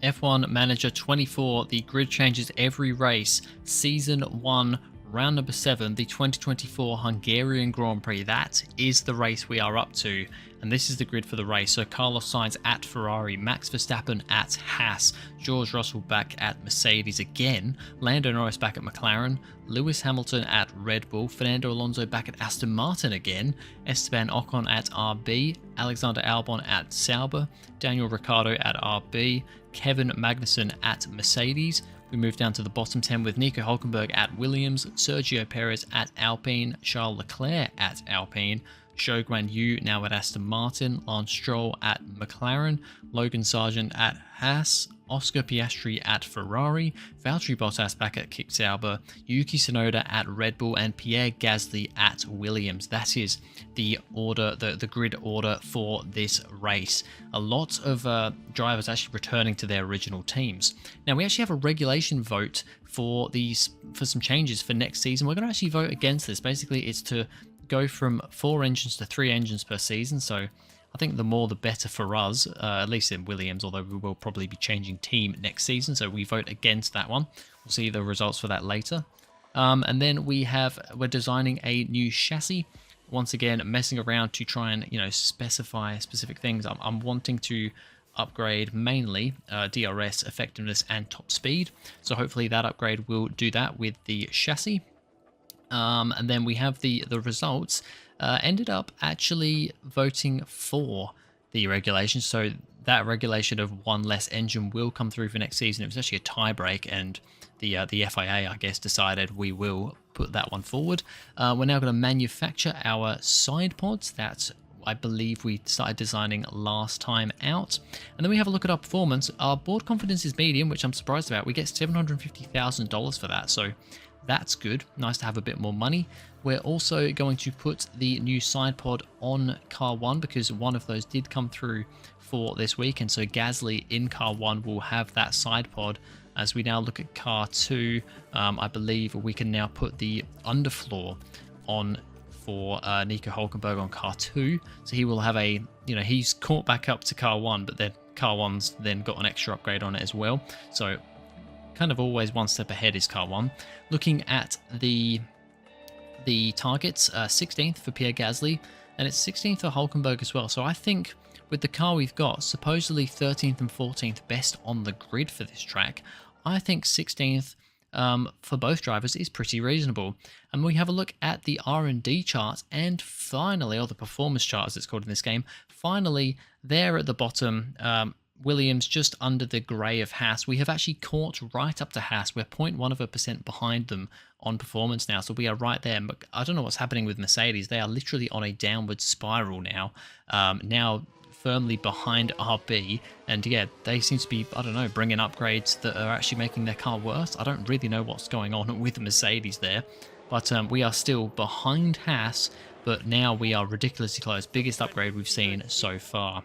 F1 Manager 24, the grid changes every race. Season 1, round number 7, the 2024 Hungarian Grand Prix. That is the race we are up to. And this is the grid for the race. So Carlos Sainz at Ferrari, Max Verstappen at Haas, George Russell back at Mercedes again, Lando Norris back at McLaren, Lewis Hamilton at Red Bull, Fernando Alonso back at Aston Martin again, Esteban Ocon at RB, Alexander Albon at Sauber, Daniel Ricciardo at RB, Kevin Magnussen at Mercedes. We move down to the bottom 10 with Nico Hülkenberg at Williams, Sergio Perez at Alpine, Charles Leclerc at Alpine, Zhou Guanyu now at Aston Martin, Lance Stroll at McLaren, Logan Sargent at Haas, Oscar Piastri at Ferrari, Valtteri Bottas back at Sauber, Yuki Tsunoda at Red Bull, and Pierre Gasly at Williams. That is the order, the grid order for this race. A lot of drivers actually returning to their original teams. Now we actually have a regulation vote for some changes for next season. We're going to actually vote against this. Basically, it's to go from 4 engines to 3 engines per season. So I think the more the better for us, at least in Williams, although we will probably be changing team next season. So we vote against that one. We'll see the results for that later. And then we're designing a new chassis. Once again, messing around to try and, specify specific things. I'm wanting to upgrade mainly DRS, effectiveness, and top speed. So hopefully that upgrade will do that with the chassis. And then we have the results. Ended up actually voting for the regulation. So that regulation of 1 less engine will come through for next season. It was actually a tie break, and the FIA, I guess, decided we will put that one forward. We're now going to manufacture our side pods. That's, I believe, we started designing last time out. And then we have a look at our performance. Our board confidence is medium, which I'm surprised about. We get $750,000 for that. So that's good. Nice to have a bit more money. We're also going to put the new side pod on car 1 because one of those did come through for this week. And so Gasly in car 1 will have that side pod. As we now look at car 2, I believe we can now put the underfloor on for Nico Hülkenberg on car 2. So he will have he's caught back up to car 1, but then car 1's then got an extra upgrade on it as well. So kind of always one step ahead is car 1. Looking at the targets, 16th for Pierre Gasly, and it's 16th for Hülkenberg as well. So I think with the car we've got, supposedly 13th and 14th best on the grid for this track, I think 16th for both drivers is pretty reasonable. And we have a look at the R&D charts, and finally, or the performance chart as it's called in this game, finally there at the bottom, Williams just under the grey of Haas. We have actually caught right up to Haas. We're 0.1% behind them on performance now, so we are right there. But I don't know what's happening with Mercedes. They are literally on a downward spiral now. Now firmly behind RB, and yeah, they seem to be, I don't know, bringing upgrades that are actually making their car worse. I don't really know what's going on with Mercedes there, but we are still behind Haas, but now we are ridiculously close. Biggest upgrade we've seen so far.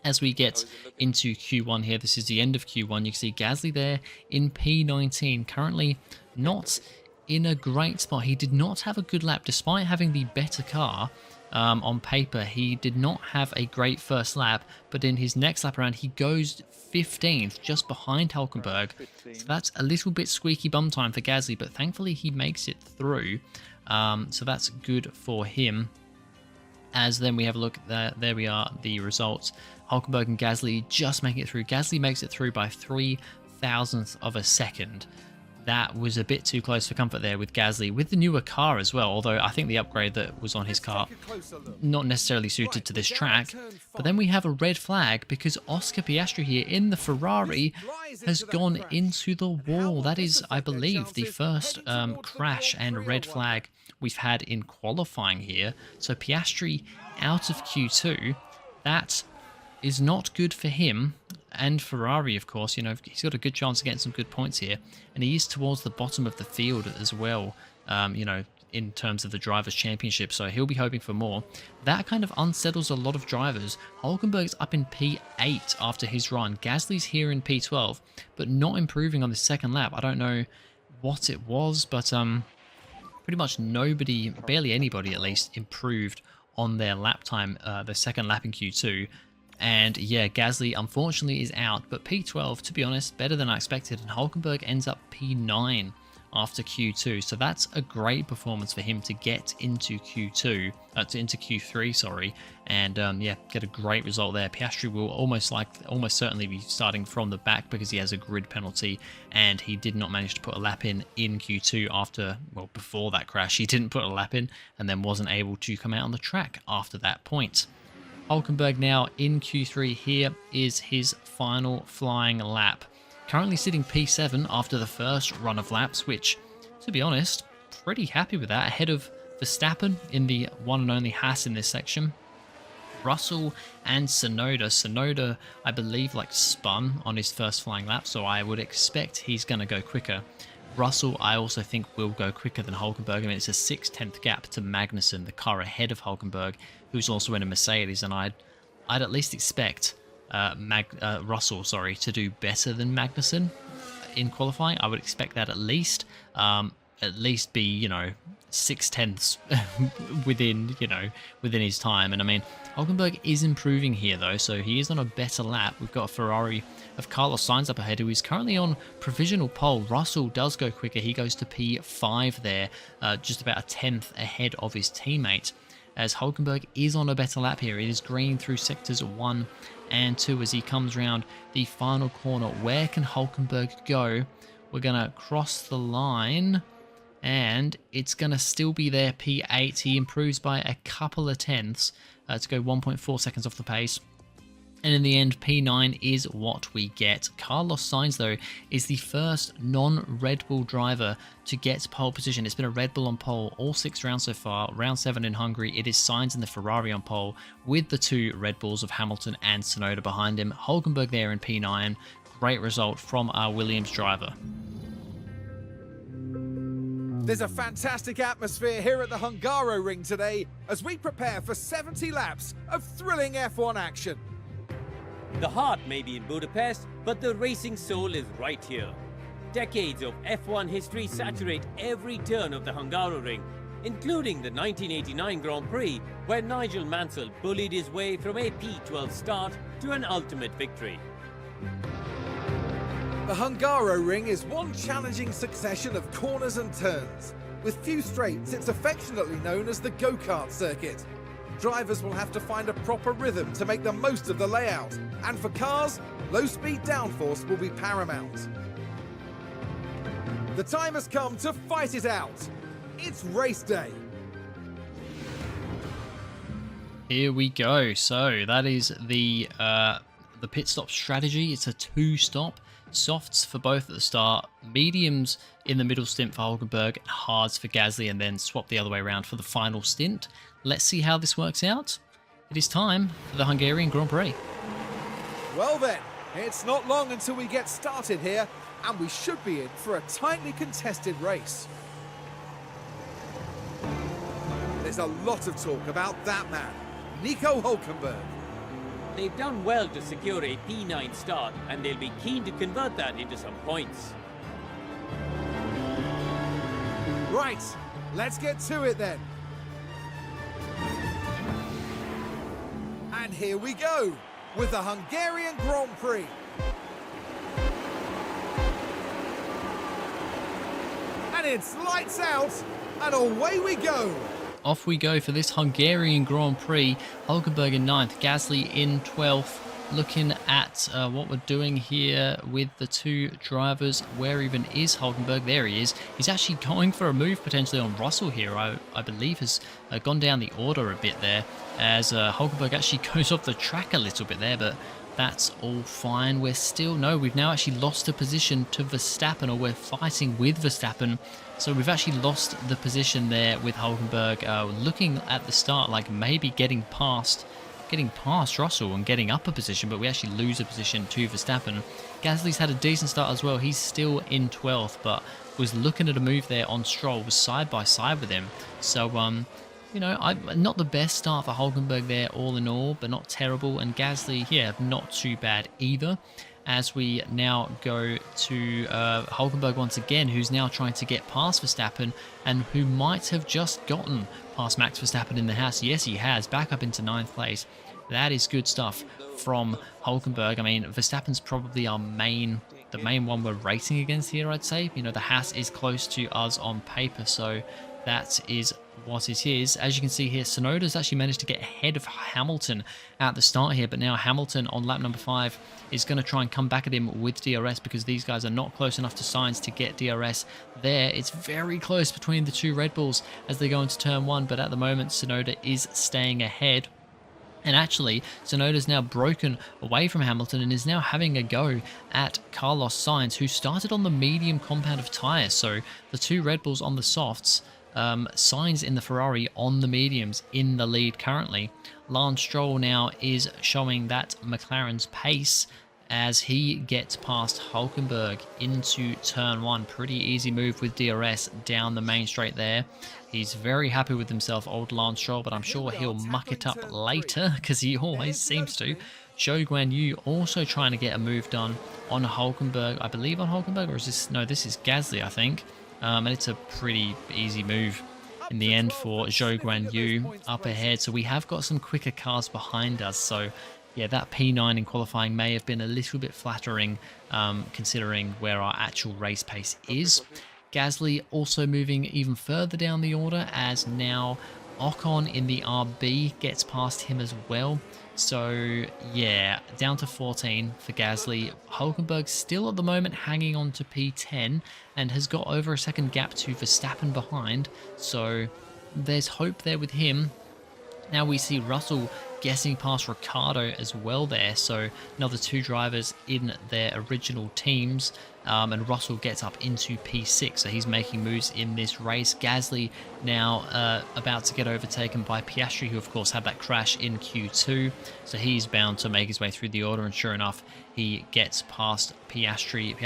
As we get into Q1 here, this is the end of Q1. You can see Gasly there in P19, currently not in a great spot. He did not have a good lap, despite having the better car on paper. He did not have a great first lap, but in his next lap around, he goes 15th, just behind Hülkenberg. So that's a little bit squeaky bum time for Gasly, but thankfully he makes it through. So that's good for him. As then we have a look at there we are, the results. Hülkenberg and Gasly just making it through. Gasly makes it through by 0.003 of a second. That was a bit too close for comfort there with Gasly, with the newer car as well, although I think the upgrade that was on his car not necessarily suited to this track. But then we have a red flag because Oscar Piastri here in the Ferrari has gone into the wall. That is, I believe, the first crash and red flag we've had in qualifying here. So Piastri out of Q2. That is not good for him and Ferrari, of course. He's got a good chance of getting some good points here, and he is towards the bottom of the field as well, in terms of the Drivers' Championship, so he'll be hoping for more. That kind of unsettles a lot of drivers. Hülkenberg's up in P8 after his run. Gasly's here in P12, but not improving on the second lap. I don't know what it was, but pretty much nobody, barely anybody at least, improved on their lap time, the second lap in Q2. And yeah, Gasly unfortunately is out, but P12, to be honest, better than I expected, and Hulkenberg ends up P9 after Q2. So that's a great performance for him to get into into Q3, sorry, and yeah, get a great result there. Piastri will almost certainly be starting from the back because he has a grid penalty, and he did not manage to put a lap in Q2 after, well, before that crash. He didn't put a lap in and then wasn't able to come out on the track after that point. Hulkenberg now in Q3. Here is his final flying lap. Currently sitting P7 after the first run of laps, which, to be honest, pretty happy with that. Ahead of Verstappen in the one and only Haas in this section. Russell and Tsunoda. Tsunoda, I believe, spun on his first flying lap, so I would expect he's going to go quicker. Russell, I also think, will go quicker than Hulkenberg. I mean, it's a 6/10 gap to Magnussen, the car ahead of Hulkenberg, who's also in a Mercedes, and I'd at least expect Russell, to do better than Magnussen in qualifying. I would expect that at least be 6/10 within his time. And I mean, Hulkenberg is improving here though, so he is on a better lap. We've got a Ferrari of Carlos Sainz up ahead, who is currently on provisional pole. Russell does go quicker. He goes to P5 there, just about a 10th ahead of his teammate, as Hulkenberg is on a better lap here. It is green through sectors 1 and 2 as he comes around the final corner. Where can Hulkenberg go? We're going to cross the line, and it's going to still be there, P8. He improves by a couple of tenths to go 1.4 seconds off the pace. And in the end, P9 is what we get. Carlos Sainz, though, is the first non-Red Bull driver to get pole position. It's been a Red Bull on pole all 6 rounds so far. Round 7 in Hungary, it is Sainz and the Ferrari on pole, with the 2 Red Bulls of Hamilton and Tsunoda behind him. Hulkenberg there in P9. Great result from our Williams driver. There's a fantastic atmosphere here at the Hungaroring today as we prepare for 70 laps of thrilling F1 action. The heart may be in Budapest, but the racing soul is right here. Decades of F1 history saturate every turn of the Hungaroring, including the 1989 Grand Prix, where Nigel Mansell bullied his way from a P12 start to an ultimate victory. The Hungaroring is one challenging succession of corners and turns. With few straights, it's affectionately known as the go-kart circuit. Drivers will have to find a proper rhythm to make the most of the layout. And for cars, low-speed downforce will be paramount. The time has come to fight it out. It's race day. Here we go. So that is the pit stop strategy. It's a 2-stop. Softs for both at the start, mediums in the middle stint for Hulkenberg, hards for Gasly, and then swap the other way around for the final stint. Let's see how this works out. It is time for the Hungarian Grand Prix. Well then, it's not long until we get started here, and we should be in for a tightly contested race. There's a lot of talk about that man, Nico Hulkenberg. They've done well to secure a P9 start, and they'll be keen to convert that into some points. Right, let's get to it then. And here we go, with the Hungarian Grand Prix. And it's lights out, and away we go. Off we go for this Hungarian Grand Prix. Hulkenberg in 9th, Gasly in 12th. Looking at what we're doing here with the 2 drivers. Where even is Hulkenberg? There he is. He's actually going for a move potentially on Russell here. I believe has gone down the order a bit there, as Hulkenberg actually goes off the track a little bit there, but that's all fine. We've now actually lost a position to Verstappen, or we're fighting with Verstappen. So we've actually lost the position there with Hulkenberg. Looking at the start like maybe getting past Russell and getting up a position, but we actually lose a position to Verstappen. Gasly's had a decent start as well. He's still in 12th, but was looking at a move there on Stroll, was side by side with him. So, not the best start for Hulkenberg there all in all, but not terrible. And Gasly, yeah, not too bad either. As we now go to Hulkenberg once again, who's now trying to get past Verstappen, and who might have just gotten past Max Verstappen in the house. Yes, he has, back up into 9th place. that is good stuff from Hulkenberg. I mean, Verstappen's probably the main one we're racing against here, I'd say. You know, the Haas is close to us on paper, so that is what it is. As you can see here, Tsunoda's actually managed to get ahead of Hamilton at the start here, but now Hamilton on lap number 5 is going to try and come back at him with DRS because these guys are not close enough to Sainz to get DRS there. It's very close between the two Red Bulls as they go into turn 1, but at the moment Tsunoda is staying ahead. And actually, Tsunoda's now broken away from Hamilton and is now having a go at Carlos Sainz, who started on the medium compound of tyres. So the two Red Bulls on the softs, Sainz in the Ferrari on the mediums in the lead currently. Lance Stroll now is showing that McLaren's pace as he gets past Hulkenberg into turn 1. Pretty easy move with DRS down the main straight there. He's very happy with himself, old Lance Stroll, but I'm sure he'll muck it up later because he always seems to. Zhou Guanyu also trying to get a move done on Hulkenberg. I believe on Hulkenberg, or is this... No, this is Gasly, I think. And it's a pretty easy move in the end for Zhou Guanyu up ahead. So we have got some quicker cars behind us. So yeah, that P9 in qualifying may have been a little bit flattering considering where our actual race pace is. Gasly also moving even further down the order as now Ocon in the RB gets past him as well. So yeah, down to 14 for Gasly. Hulkenberg still at the moment hanging on to P10 and has got over a second gap to Verstappen behind. So there's hope there with him. Now we see Russell getting past Ricciardo as well there, so another two drivers in their original teams, and Russell gets up into P6, so he's making moves in this race. Gasly now about to get overtaken by Piastri, who of course had that crash in Q2, so he's bound to make his way through the order, and sure enough he gets past Piastri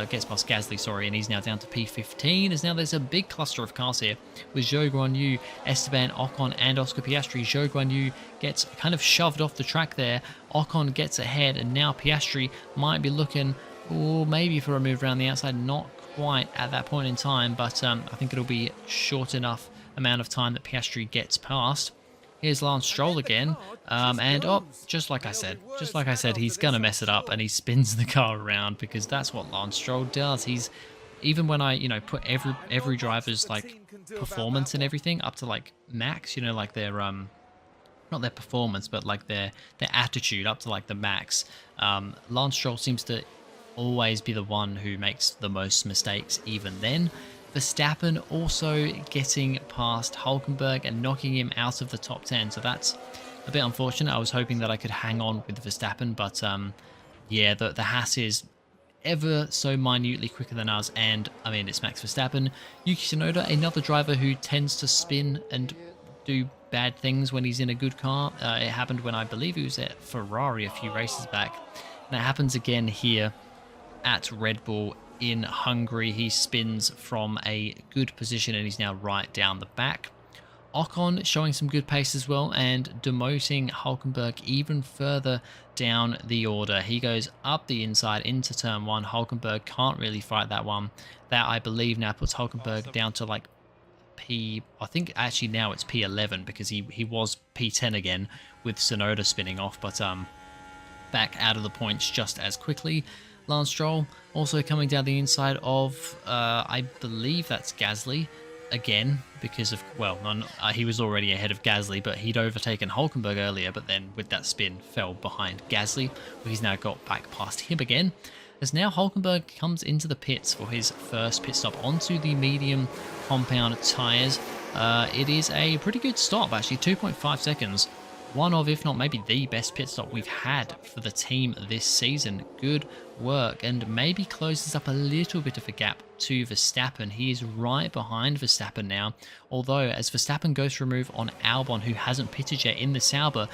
gets past Gasly, sorry, and he's now down to P15, as now there's a big cluster of cars here with Zhou Guanyu, Esteban Ocon and Oscar Piastri. Zhou Guanyu gets kind of shoved off the track there, Ocon gets ahead, and now Piastri might be looking maybe for a move around the outside, not quite at that point in time, but I think it'll be short enough amount of time that Piastri gets past. Here's Lance Stroll again, and just like I said, he's gonna mess it up and he spins the car around because that's what Lance Stroll does. He's, even when I put every driver's like performance and everything up to like max, like their not their performance but like their attitude up to like the max, Lance Stroll seems to always be the one who makes the most mistakes even then. Verstappen also getting past Hulkenberg and knocking him out of the top 10, so that's a bit unfortunate. I was hoping that I could hang on with Verstappen, but yeah, the Haas is ever so minutely quicker than us, and I mean, it's Max Verstappen. Yuki Tsunoda, another driver who tends to spin and do bad things when he's in a good car. It happened when I believe he was at Ferrari a few races back, and it happens again here at Red Bull in Hungary. He spins from a good position and he's now right down the back. Ocon showing some good pace as well and demoting Hulkenberg even further down the order. He goes up the inside into turn 1. Hulkenberg can't really fight that one. That, I believe, now puts Hulkenberg down to like I think actually now it's P11 because he was P10 again with Tsunoda spinning off, but back out of the points just as quickly. Lance Stroll also coming down the inside of, I believe that's Gasly again, because of, well, he was already ahead of Gasly, but he'd overtaken Hulkenberg earlier, but then with that spin fell behind Gasly. He's now got back past him again, as now Hulkenberg comes into the pits for his first pit stop onto the medium compound tyres. It is a pretty good stop, actually, 2.5 seconds. One of, if not maybe the best pit stop we've had for the team this season. Good work, and maybe closes up a little bit of a gap to Verstappen. He is right behind Verstappen now, although as Verstappen goes for a move on Albon, who hasn't pitted yet in the Sauber,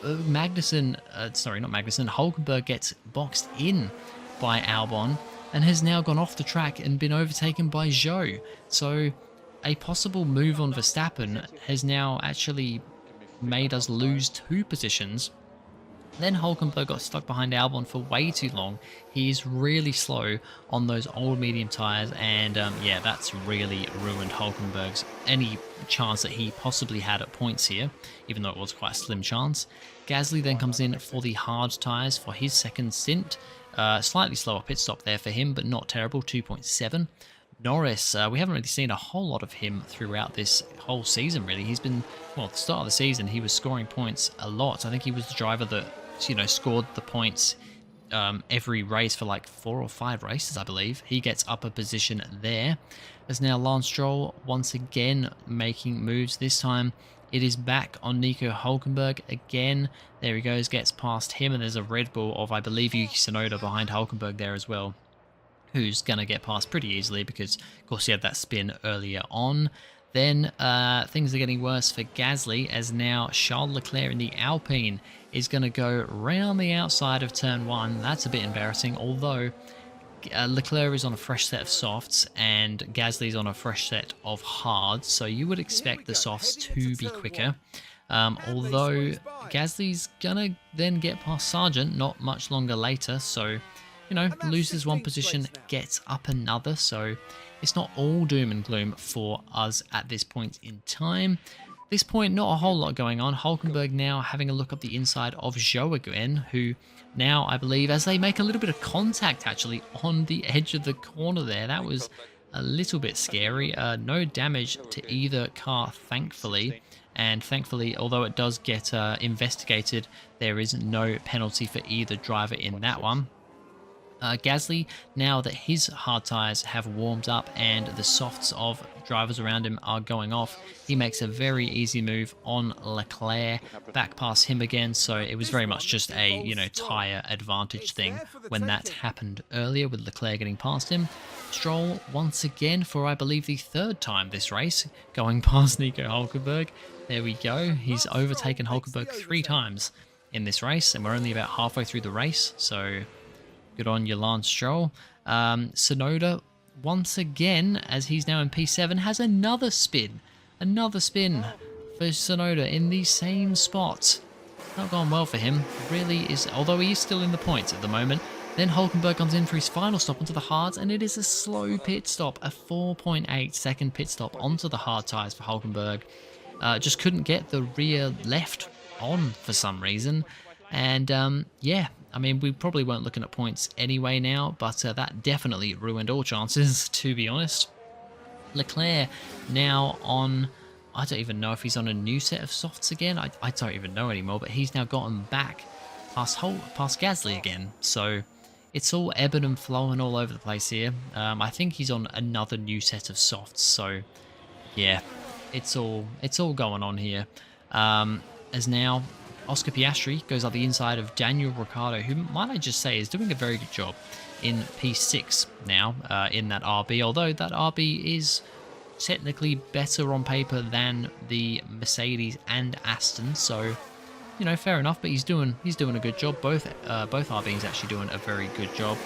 Hulkenberg gets boxed in by Albon and has now gone off the track and been overtaken by Zhou. So a possible move on Verstappen has now actually made us lose 2 positions Then Hulkenberg got stuck behind Albon for way too long. He's really slow on those old medium tyres, and yeah, that's really ruined Hulkenberg's any chance that he possibly had at points here, even though it was quite a slim chance. Gasly then comes in for the hard tyres for his second stint. Slightly slower pit stop there for him, but not terrible, 2.7. Norris, we haven't really seen a whole lot of him throughout this whole season, really. He's been, well, at the start of the season, he was scoring points a lot. I think he was the driver that, you know, scored the points every race for like 4 or 5 races, I believe. He gets up a position there. As now Lance Stroll once again making moves. This time it is back on Nico Hulkenberg again. There he goes, gets past him, and there's a Red Bull of, I believe, Yuki Tsunoda behind Hulkenberg there as well, who's going to get past pretty easily because, of course, he had that spin earlier on. Then things are getting worse for Gasly, as now Charles Leclerc in the Alpine is going to go round the outside of turn 1. That's a bit embarrassing, although Leclerc is on a fresh set of softs and Gasly's on a fresh set of hards, so you would expect the softs to be quicker. Although Gasly's going to then get past Sargent not much longer later, so, you know, loses one position, gets up another, so it's not all doom and gloom for us at this point in time. This point, not a whole lot going on. Hulkenberg now having a look up the inside of Zhou again, who now, I believe, as they make a little bit of contact actually on the edge of the corner there, that was a little bit scary. No damage to either car, thankfully. And thankfully, although it does get investigated, there is no penalty for either driver in that one. Gasly, now that his hard tyres have warmed up and the softs of drivers around him are going off, he makes a very easy move on Leclerc, back past him again, so it was very much just a, you know, tyre advantage thing when that happened earlier with Leclerc getting past him. Stroll, once again, for I believe the 3rd time this race, going past Nico Hulkenberg. There we go, he's overtaken Hulkenberg 3 times in this race, and we're only about halfway through the race, so good on you, Lance Stroll. Tsunoda, once again, as he's now in P7, has another spin. Another spin for Tsunoda in the same spot. Not gone well for him, really is, although he is still in the points at the moment. Then Hulkenberg comes in for his final stop onto the hards, and it is a slow pit stop, a 4.8 second pit stop onto the hard tyres for Hulkenberg. Just couldn't get the rear left on for some reason. And yeah, I mean, we probably weren't looking at points anyway now, but that definitely ruined all chances, to be honest. Leclerc now on, I don't even know if he's on a new set of softs again. I don't even know anymore, but he's now gotten back past Gasly again. So it's all ebbing and flowing all over the place here. I think he's on another new set of softs. So yeah, it's all going on here. As now Oscar Piastri goes up the inside of Daniel Ricciardo, who, might I just say, is doing a very good job in P6 now in that RB, although that RB is technically better on paper than the Mercedes and Aston, so, you know, fair enough, but he's doing a good job. Both RBs actually doing a very good job.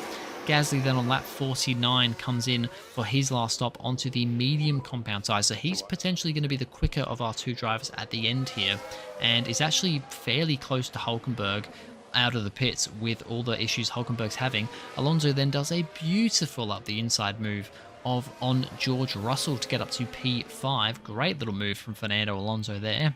Gasly then on lap 49 comes in for his last stop onto the medium compound tyre, so he's potentially going to be the quicker of our 2 drivers at the end here, and is actually fairly close to Hulkenberg out of the pits with all the issues Hulkenberg's having. Alonso then does a beautiful up the inside move on George Russell to get up to P5. Great little move from Fernando Alonso there.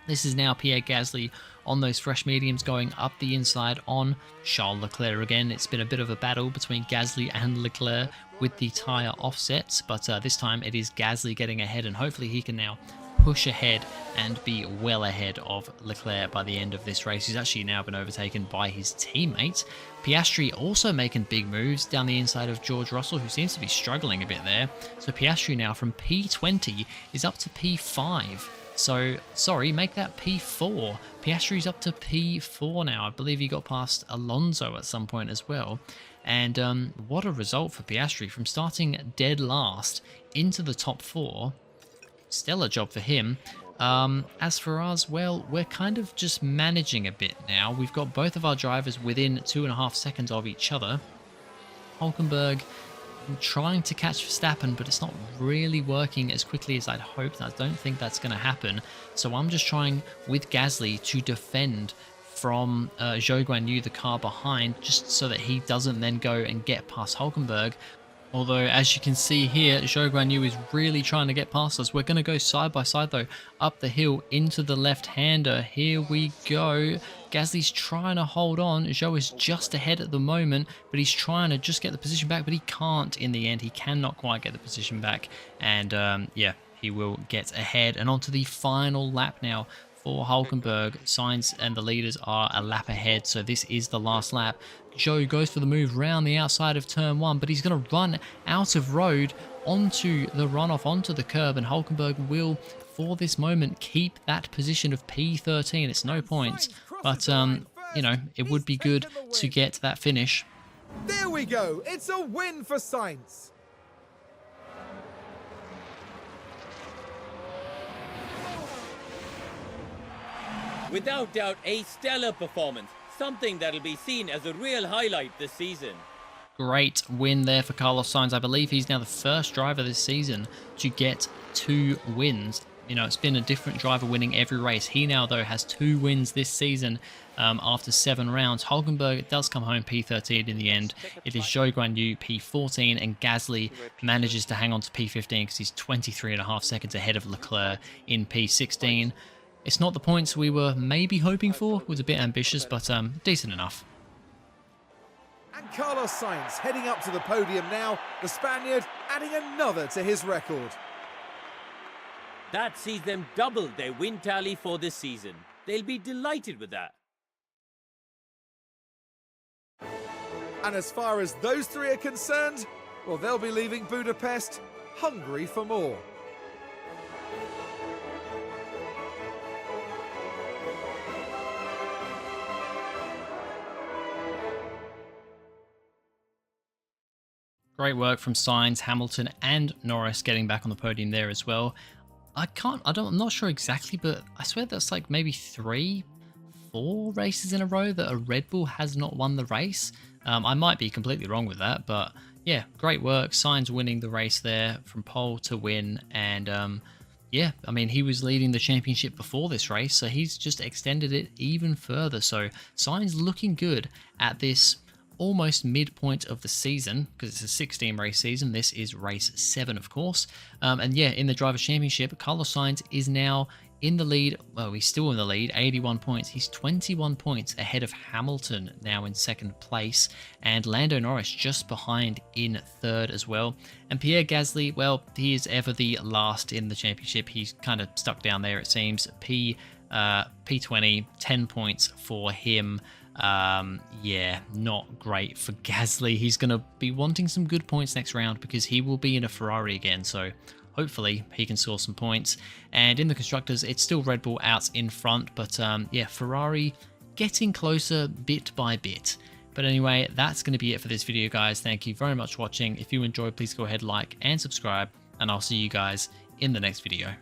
This is now Pierre Gasly on those fresh mediums going up the inside on Charles Leclerc again. It's been a bit of a battle between Gasly and Leclerc with the tyre offsets, but this time it is Gasly getting ahead, and hopefully he can now push ahead and be well ahead of Leclerc by the end of this race. He's actually now been overtaken by his teammate. Piastri also making big moves down the inside of George Russell, who seems to be struggling a bit there. So Piastri now from P20 is up to P5. So, sorry, make that P4. Piastri's up to P4 now. I believe he got past Alonso at some point as well. And what a result for Piastri, from starting dead last into the top 4. Stellar job for him. As for us, well, we're kind of just managing a bit now. We've got both of our drivers within 2.5 seconds of each other. Hulkenberg trying to catch Verstappen, but it's not really working as quickly as I'd hoped. I don't think that's going to happen. So I'm just trying with Gasly to defend from Zhou Guanyu, the car behind, just so that he doesn't then go and get past Hulkenberg. Although, as you can see here, Zhou Guanyu is really trying to get past us. We're going to go side by side, though, up the hill into the left-hander. Here we go. Gasly's trying to hold on. Zhou is just ahead at the moment, but he's trying to just get the position back, but he can't in the end. He cannot quite get the position back. And, yeah, he will get ahead. And on to the final lap now for Hulkenberg. Sainz and the leaders are a lap ahead, so this is the last lap. Zhou goes for the move round the outside of turn 1, but he's going to run out of road onto the runoff, onto the curb, and Hulkenberg will, for this moment, keep that position of P13. It's no points, but, you know, it would be good to get that finish. There we go. It's a win for Sainz. Without doubt, a stellar performance. Something that'll be seen as a real highlight this season. Great win there for Carlos Sainz. I believe he's now the first driver this season to get 2 wins. You know, it's been a different driver winning every race. He now, though, has 2 wins this season after 7 rounds. Hulkenberg does come home P13 in the end. It is Zhou Guanyu P14, and Gasly manages to hang on to P15 because he's 23.5 seconds ahead of Leclerc in P16. It's not the points we were maybe hoping for. It was a bit ambitious, but decent enough. And Carlos Sainz heading up to the podium now, the Spaniard adding another to his record. That sees them double their win tally for this season. They'll be delighted with that. And as far as those 3 are concerned, well, they'll be leaving Budapest hungry for more. Great work from Sainz, Hamilton, and Norris getting back on the podium there as well. I'm not sure exactly, but I swear that's like maybe 3, 4 races in a row that a Red Bull has not won the race. I might be completely wrong with that, but yeah, great work. Sainz winning the race there from pole to win, and yeah, I mean, he was leading the championship before this race, so he's just extended it even further. So Sainz looking good at this almost midpoint of the season, because it's a 16 race season. This is race 7, of course. And yeah, in the Drivers' Championship, Carlos Sainz is now in the lead. Well, he's still in the lead, 81 points. He's 21 points ahead of Hamilton, now in 2nd place, and Lando Norris just behind in 3rd as well. And Pierre Gasly, well, he is ever the last in the championship. He's kind of stuck down there, it seems. P20, 10 points for him. Yeah, not great for Gasly. He's going to be wanting some good points next round because he will be in a Ferrari again, so hopefully he can score some points. And in the Constructors, it's still Red Bull out in front, but yeah, Ferrari getting closer bit by bit. But anyway, that's going to be it for this video, guys. Thank you very much for watching. If you enjoyed, please go ahead, like and subscribe, and I'll see you guys in the next video.